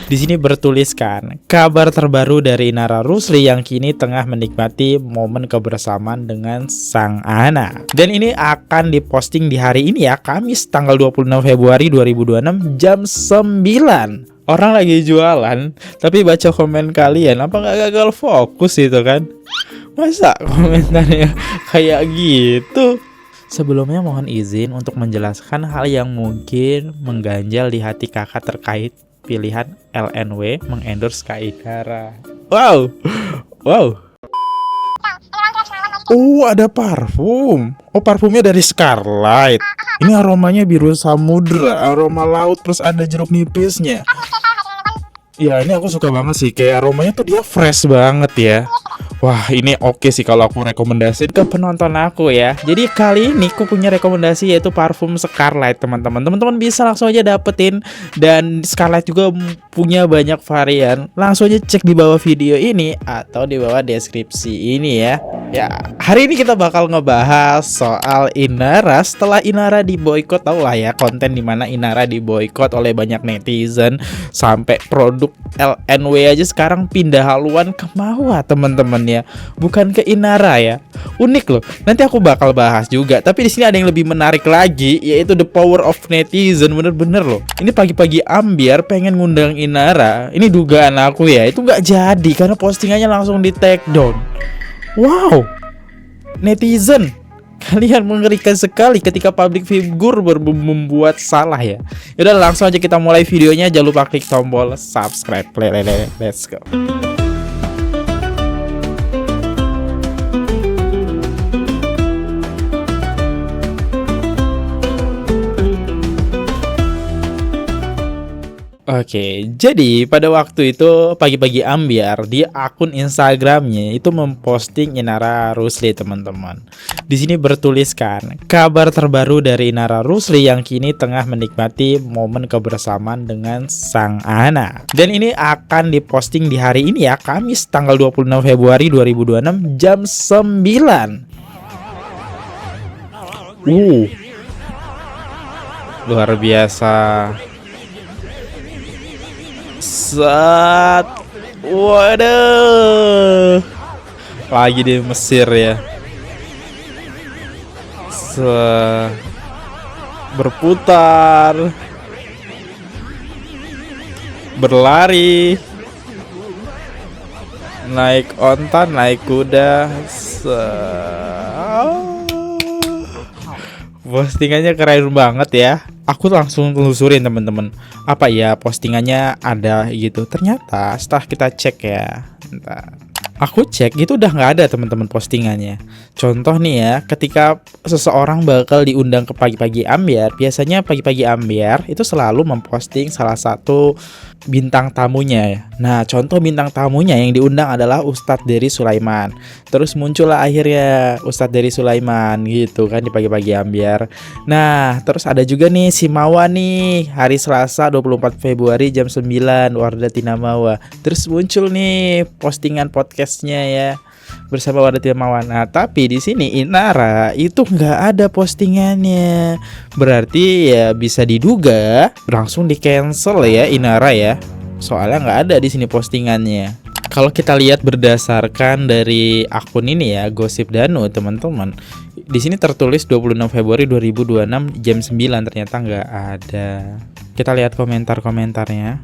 Di sini bertuliskan kabar terbaru dari Inara Rusli yang kini tengah menikmati momen kebersamaan dengan sang anak. Dan ini akan diposting di hari ini ya, Kamis tanggal 26 Februari 2026 jam 9. Orang lagi jualan, tapi baca komen kalian, apa nggak gagal fokus itu kan? Masa komentarnya kayak gitu? Sebelumnya mohon izin untuk menjelaskan hal yang mungkin mengganjal di hati kakak terkait pilihan LNW mengendorse Kak Inara. Wow. Oh, ada parfum. Oh, parfumnya dari Scarlett. Ini aromanya biru samudra, aroma laut, terus ada jeruk nipisnya. Ya, ini aku suka banget sih. Kayak aromanya tuh dia fresh banget ya. Wah, ini oke sih kalau aku rekomendasiin ke penonton aku ya. Jadi kali ini aku punya rekomendasi yaitu parfum Scarlett, teman-teman. Teman-teman bisa langsung aja dapetin, dan Scarlett juga punya banyak varian. Langsung aja cek di bawah video ini atau di bawah deskripsi ini ya. Ya, hari ini kita bakal ngebahas soal Inara setelah Inara diboikot. Tau lah ya, konten dimana Inara diboikot oleh banyak netizen, sampai produk LNW aja sekarang pindah haluan ke Mawa, teman-teman ya, bukan ke Inara ya. Unik loh. Nanti aku bakal bahas juga. Tapi di sini ada yang lebih menarik lagi, yaitu the power of netizen. Bener-bener loh. Ini pagi-pagi ambiar pengen ngundang Inara. Ini dugaan aku ya, itu nggak jadi karena postingannya langsung di take down. Wow, netizen, kalian mengerikan sekali ketika public figure membuat salah ya. Yaudah, langsung aja kita mulai videonya. Jangan lupa klik tombol subscribe. Let's go. Oke, jadi pada waktu itu pagi-pagi ambiar di akun Instagramnya itu memposting Inara Rusli, teman-teman. Di sini bertuliskan kabar terbaru dari Inara Rusli yang kini tengah menikmati momen kebersamaan dengan sang anak. Dan ini akan diposting di hari ini ya, Kamis tanggal 26 Februari 2026 jam 9. Luar biasa. Waduh, lagi di Mesir ya. Berputar, berlari, naik onta, naik kuda. Postingannya keren banget ya. Aku langsung telusurin, teman-teman, apa ya postingannya ada gitu. Ternyata setelah kita cek ya, aku cek gitu udah nggak ada, teman-teman, postingannya. Contoh nih ya, ketika seseorang bakal diundang ke pagi-pagi ambiar, biasanya pagi-pagi ambiar itu selalu memposting salah satu bintang tamunya ya. Nah, contoh bintang tamunya yang diundang adalah Ustadz Dery Sulaiman. Terus muncullah akhirnya Ustadz Dery Sulaiman gitu kan di pagi-pagi ambiar. Nah, terus ada juga nih si Mawa nih, hari Selasa 24 Februari jam 9, Wardah Tina Mawa. Terus muncul nih postingan podcastnya ya bersama Wardah Tina Mawa. Nah, tapi di sini Inara itu nggak ada postingannya. Berarti ya bisa diduga langsung di cancel ya Inara ya. Soalnya nggak ada di sini postingannya. Kalau kita lihat berdasarkan dari akun ini ya, Gosip Danu, teman-teman, di sini tertulis 26 Februari 2026 jam 9, ternyata nggak ada. Kita lihat komentar-komentarnya.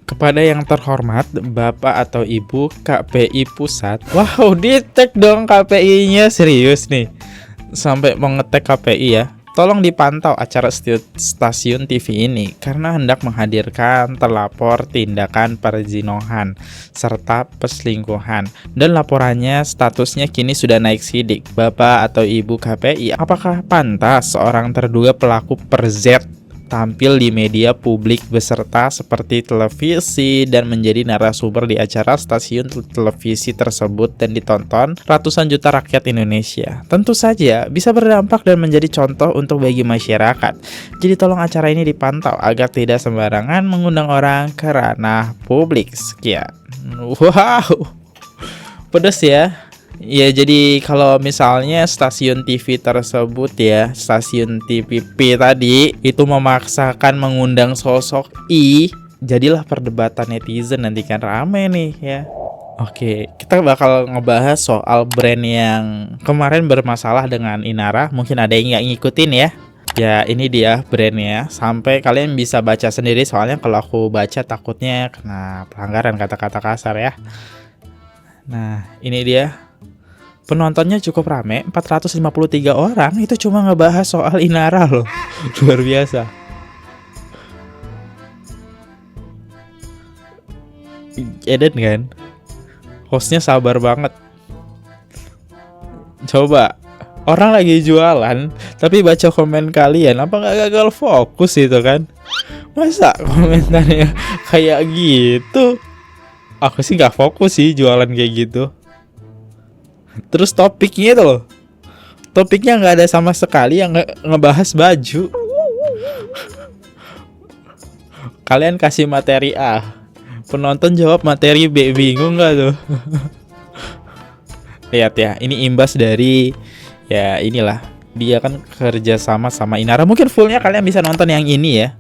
Kepada yang terhormat Bapak atau Ibu KPI Pusat. Wow, di-tag dong KPI-nya, serius nih. Sampai mau nge-tag KPI ya. Tolong dipantau acara stasiun TV ini karena hendak menghadirkan terlapor tindakan perzinohan serta perselingkuhan, dan laporannya statusnya kini sudah naik sidik. Bapak atau Ibu KPI, apakah pantas seorang terduga pelaku perzet tampil di media publik beserta seperti televisi dan menjadi narasumber di acara stasiun televisi tersebut dan ditonton ratusan juta rakyat Indonesia? Tentu saja bisa berdampak dan menjadi contoh untuk bagi masyarakat. Jadi tolong acara ini dipantau agar tidak sembarangan mengundang orang ke ranah publik. Sekian. Wow, pedes ya. Ya, jadi kalau misalnya stasiun TV tersebut ya, stasiun TVP tadi itu memaksakan mengundang sosok I jadilah perdebatan netizen, nanti kan rame nih ya. Oke, kita bakal ngebahas soal brand yang kemarin bermasalah dengan Inara. Mungkin ada yang nggak ngikutin ya. Ya ini dia brandnya. Sampai kalian bisa baca sendiri, soalnya kalau aku baca takutnya kena pelanggaran kata-kata kasar ya. Nah ini dia. Penontonnya cukup rame, 453 orang. Itu cuma ngebahas soal Inara loh. Luar biasa. Eden kan, hostnya sabar banget. Coba, orang lagi jualan tapi baca komen kalian, apa nggak gagal fokus itu kan? Masa komentarnya kayak gitu? Aku sih nggak fokus sih jualan kayak gitu. Terus topiknya itu loh, topiknya nggak ada sama sekali yang ngebahas baju. Kalian kasih materi A, penonton jawab materi B, bingung nggak tuh? Lihat ya, ini imbas dari ya inilah, dia kan kerja sama Inara. Mungkin fullnya kalian bisa nonton yang ini ya,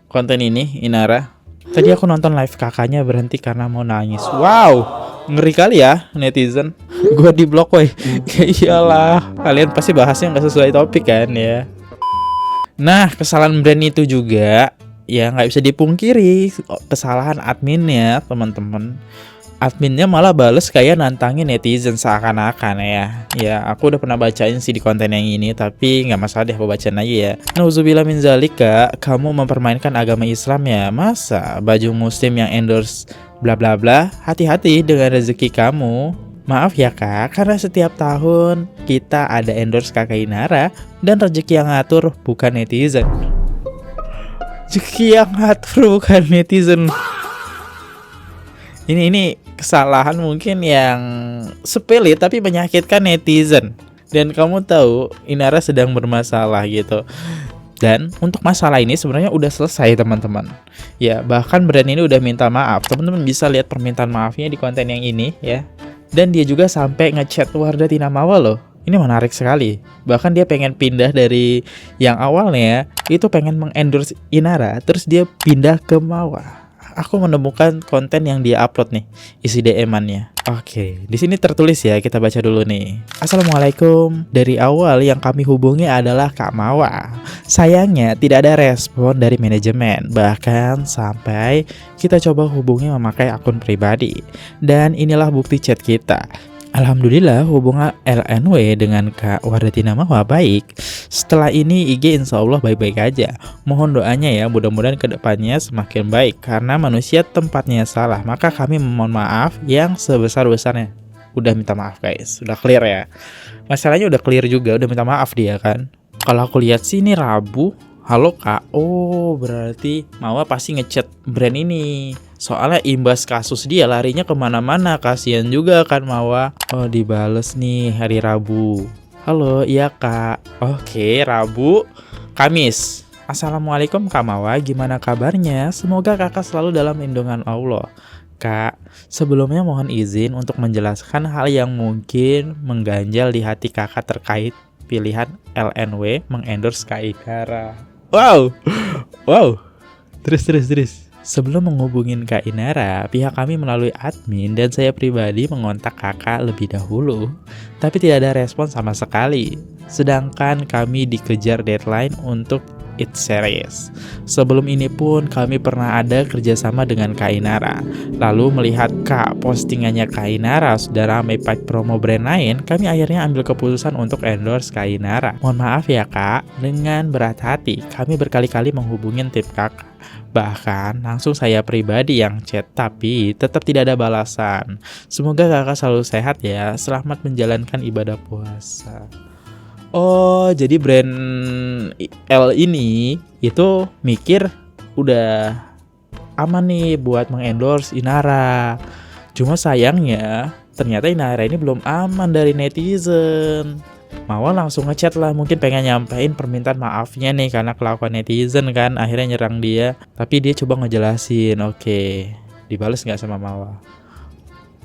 konten ini Inara. Tadi aku nonton live kakaknya berhenti karena mau nangis. Wow, ngeri kali ya netizen. Gua di blok woy. Ya iyalah, kalian pasti bahasnya nggak sesuai topik kan ya. Nah kesalahan brand itu juga ya nggak bisa dipungkiri, kesalahan adminnya teman-teman. Adminnya malah bales kayak nantangin netizen seakan-akan ya. Ya aku udah pernah bacain sih di konten yang ini, tapi nggak masalah deh aku bacain aja ya. Nauzubillah min zalika, kamu mempermainkan agama Islam ya. Masa baju muslim yang endorse bla bla bla. Hati-hati dengan rezeki kamu. Maaf ya kak, karena setiap tahun kita ada endorse kakak Inara, dan rezeki yang ngatur bukan netizen. Rezeki yang ngatur bukan netizen. Ini kesalahan mungkin yang sepele tapi menyakitkan netizen. Dan kamu tahu Inara sedang bermasalah gitu. Dan untuk masalah ini sebenarnya udah selesai teman-teman. Ya bahkan brand ini udah minta maaf. Teman-teman bisa lihat permintaan maafnya di konten yang ini ya. Dan dia juga sampai ngechat Wardah Tina Mawar loh. Ini menarik sekali. Bahkan dia pengen pindah dari yang awalnya itu pengen mengendorse Inara, terus dia pindah ke Mawar. Aku menemukan konten yang dia upload nih, isi DM-annya. Oke, di sini tertulis ya, kita baca dulu nih. Assalamualaikum. Dari awal yang kami hubungi adalah Kak Mawa. Sayangnya tidak ada respon dari manajemen. Bahkan sampai kita coba hubungi memakai akun pribadi. Dan inilah bukti chat kita. Alhamdulillah hubungan LNW dengan Kak Wardah Tina Mawar baik. Setelah ini IG insya Allah baik-baik aja. Mohon doanya ya, mudah-mudahan kedepannya semakin baik. Karena manusia tempatnya salah, maka kami memohon maaf yang sebesar-besarnya. Udah minta maaf guys, udah clear ya. Masalahnya udah clear juga, udah minta maaf dia kan. Kalau aku lihat sih ini Rabu. Halo kak, oh berarti Mawar pasti ngechat brand ini. Soalnya imbas kasus dia larinya kemana-mana, kasihan juga kan Mawar. Oh dibales nih hari Rabu. Halo, iya kak. Oke, Rabu, Kamis. Assalamualaikum Kak Mawar, gimana kabarnya? Semoga kakak selalu dalam lindungan Allah. Kak, sebelumnya mohon izin untuk menjelaskan hal yang mungkin mengganjal di hati kakak terkait pilihan LNW mengendorse Kak Inara. Wow, terus. Sebelum menghubungin Kak Inara, pihak kami melalui admin dan saya pribadi mengontak kakak lebih dahulu, tapi tidak ada respon sama sekali. Sedangkan kami dikejar deadline untuk It Series. Sebelum ini pun kami pernah ada kerjasama dengan Kak Inara. Lalu melihat Kak postingannya Kak Inara sudah ramai pack promo brand lain, kami akhirnya ambil keputusan untuk endorse Kak Inara. Mohon maaf ya Kak, dengan berat hati kami berkali-kali menghubungin tim kakak. Bahkan langsung saya pribadi yang chat, tapi tetap tidak ada balasan. Semoga kakak selalu sehat ya. Selamat menjalankan ibadah puasa. Oh, jadi brand L ini itu mikir udah aman nih buat mengendorse Inara. Cuma sayangnya ternyata Inara ini belum aman dari netizen. Mawar langsung ngechat lah, mungkin pengen nyampein permintaan maafnya nih karena kelakuan netizen kan, akhirnya nyerang dia. Tapi dia coba ngejelasin. Oke, dibales nggak sama Mawar?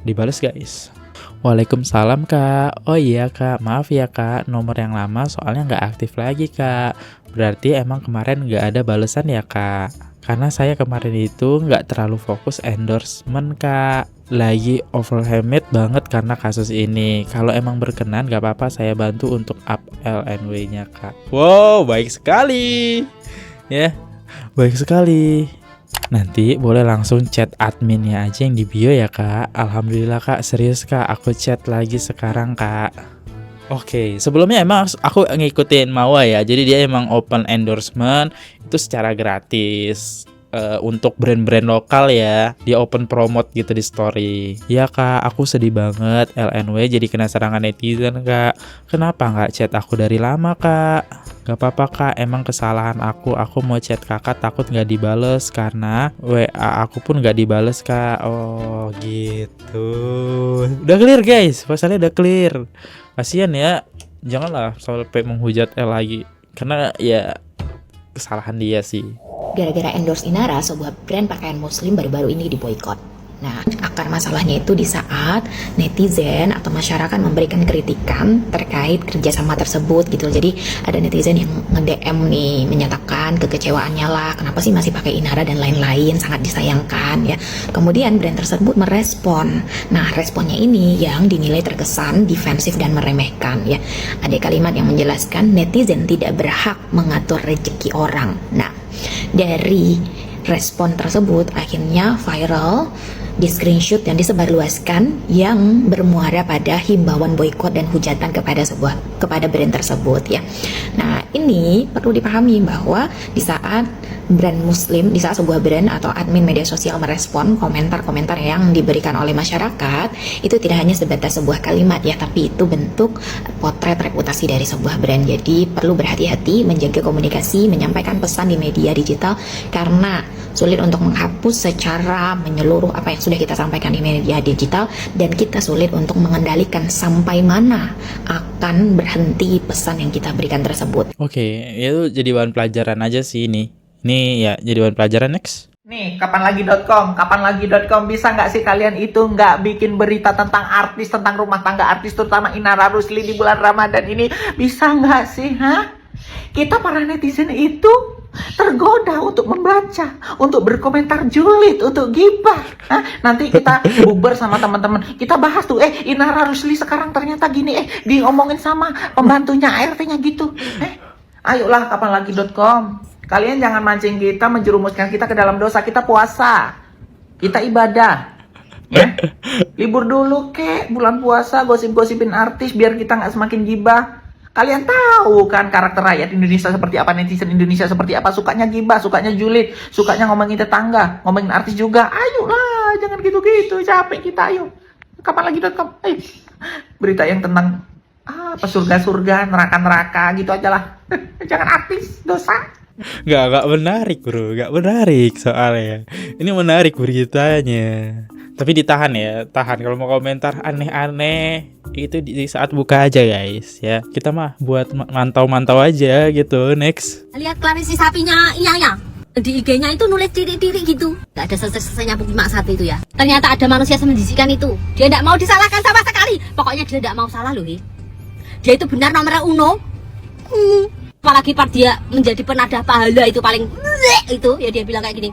Dibales guys. Waalaikumsalam kak. Oh iya kak, maaf ya kak, nomor yang lama soalnya nggak aktif lagi kak. Berarti emang kemarin nggak ada balesan ya kak? Karena saya kemarin itu nggak terlalu fokus endorsement kak. Lagi overhemat banget karena kasus ini. Kalau emang berkenan nggak apa-apa saya bantu untuk up LNW-nya kak. Wow, baik sekali. Ya, baik sekali. Nanti boleh langsung chat adminnya aja yang di bio ya kak. Alhamdulillah kak, serius kak, aku chat lagi sekarang kak. Oke, sebelumnya emang aku ngikutin Mawa ya. Jadi dia emang open endorsement itu secara gratis. Untuk brand-brand lokal ya, dia open promote gitu di story. Ya kak, aku sedih banget LNW jadi kena serangan netizen kak. Kenapa nggak chat aku dari lama kak? Gak apa-apa kak, emang kesalahan aku mau chat kakak takut nggak dibales karena WA aku pun nggak dibales kak. Oh gitu. Udah clear guys, pasalnya udah clear. Kasian ya, janganlah sampai menghujat L lagi karena ya kesalahan dia sih. Gara-gara endorse Inara, sebuah brand pakaian muslim baru-baru ini diboykot. Nah, akar masalahnya itu di saat netizen atau masyarakat memberikan kritikan terkait kerjasama tersebut gitu. Jadi ada netizen yang nge-DM nih, menyatakan kekecewaannya lah, kenapa sih masih pakai Inara dan lain-lain, sangat disayangkan ya. Kemudian brand tersebut merespon. Nah, responnya ini yang dinilai terkesan defensif dan meremehkan ya. Ada kalimat yang menjelaskan netizen tidak berhak mengatur rezeki orang. Nah, dari respon tersebut akhirnya viral, di screenshot dan disebarluaskan yang bermuara pada himbauan boykot dan hujatan kepada brand tersebut ya. Nah, ini perlu dipahami bahwa di saat sebuah brand atau admin media sosial merespon komentar-komentar yang diberikan oleh masyarakat, itu tidak hanya sebatas sebuah kalimat ya, tapi itu bentuk potret reputasi dari sebuah brand. Jadi perlu berhati-hati menjaga komunikasi, menyampaikan pesan di media digital karena sulit untuk menghapus secara menyeluruh apa yang sudah kita sampaikan di media digital, dan kita sulit untuk mengendalikan sampai mana akan berhenti pesan yang kita berikan tersebut. Oke, itu jadi bahan pelajaran aja sih ini. Ini ya jadi bahan pelajaran. Next. Nih, kapanlagi.com bisa nggak sih kalian itu nggak bikin berita tentang artis, tentang rumah tangga artis, terutama Inara Rusli di bulan Ramadan ini? Bisa nggak sih, Kita para netizen itu tergoda untuk membaca, untuk berkomentar julid, untuk gibah. Nanti kita bubar sama teman-teman, kita bahas tuh, Inara Rusli sekarang ternyata gini, diomongin sama pembantunya ART-nya gitu. Ayolah kapanlagi.com. Kalian jangan mancing kita, menjerumuskan kita ke dalam dosa. Kita puasa, kita ibadah, ya. Libur dulu kek, bulan puasa, gosip-gosipin artis biar kita nggak semakin gibah. Kalian tahu kan karakter rakyat Indonesia seperti apa, netizen Indonesia seperti apa, sukanya gibah, sukanya julid, sukanya ngomongin tetangga, ngomongin artis juga. Ayolah, jangan gitu-gitu, capek kita, ayo. Kapanlagi.com, ayo. Berita yang tentang apa surga-surga, neraka-neraka gitu aja lah. Jangan artis, dosa. Gak menarik bro, gak menarik soalnya. Ini menarik beritanya. Tapi ditahan ya, tahan kalau mau komentar aneh-aneh itu di saat buka aja guys ya. Kita mah buat mantau-mantau aja gitu. Next. Lihat klarisi sapinya iya di IG-nya itu nulis diri-diri gitu. Gak ada selesai-selesainya bukti mak satu itu ya. Ternyata ada manusia semendisikan itu. Dia tidak mau disalahkan sama sekali. Pokoknya dia tidak mau salah loh. Dia itu benar nomor uno. Apalagi part dia menjadi penadah pahala itu paling itu ya, dia bilang kayak gini,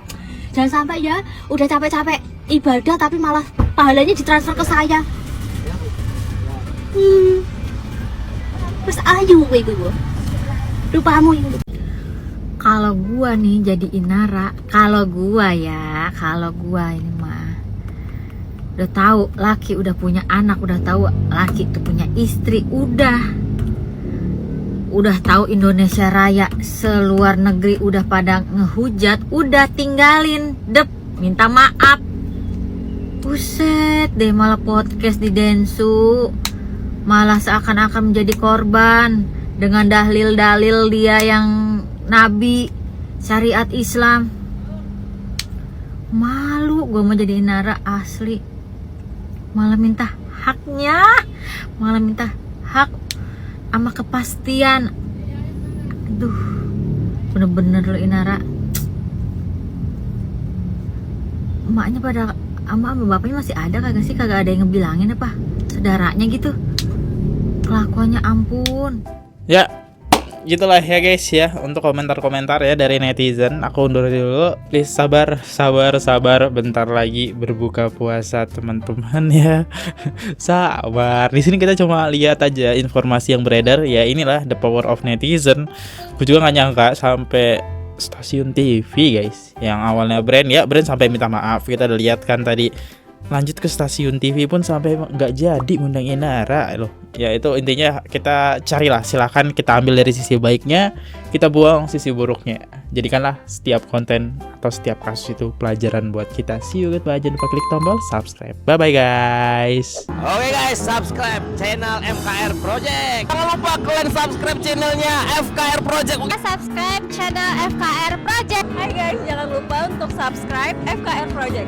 jangan sampai ya udah capek-capek ibadah tapi malah pahalanya ditransfer ke saya. Terus ayu gue lupamu itu. Kalau gua nih jadi Inara, kalau gua ini mah udah tahu laki udah punya anak, udah tahu laki itu punya istri, udah tahu Indonesia Raya seluar negeri udah pada ngehujat, udah tinggalin minta maaf. Buset deh, malah podcast di Densu, malah seakan-akan menjadi korban dengan dalil-dalil dia yang nabi syariat Islam. Malu gue mau jadi Inara asli, malah minta haknya, malah minta hak sama kepastian. Aduh, bener-bener lo Inara. Emaknya pada ama bapaknya masih ada kagak sih? Kagak ada yang ngebilangin apa? Saudaranya gitu. Kelakuannya ampun. Ya, gitulah ya guys ya untuk komentar-komentar ya dari netizen. Aku undur dulu. Please sabar bentar lagi berbuka puasa teman-teman ya. Sabar. Di sini kita cuma lihat aja informasi yang beredar ya, inilah the power of netizen. Aku juga nggak nyangka sampai stasiun TV guys yang awalnya brand sampai minta maaf. Kita udah lihat kan tadi, lanjut ke stasiun TV pun sampai nggak jadi ngundang Inara loh. Ya itu intinya, kita carilah, silahkan kita ambil dari sisi baiknya, kita buang sisi buruknya. Jadikanlah setiap konten atau setiap kasus itu pelajaran buat kita. See you, goodbye. Jangan lupa klik tombol subscribe. Bye bye guys. Oke guys, subscribe channel FKR Project. Jangan lupa kalian subscribe channelnya FKR Project. Subscribe channel FKR Project. Hai guys, jangan lupa untuk subscribe FKR Project.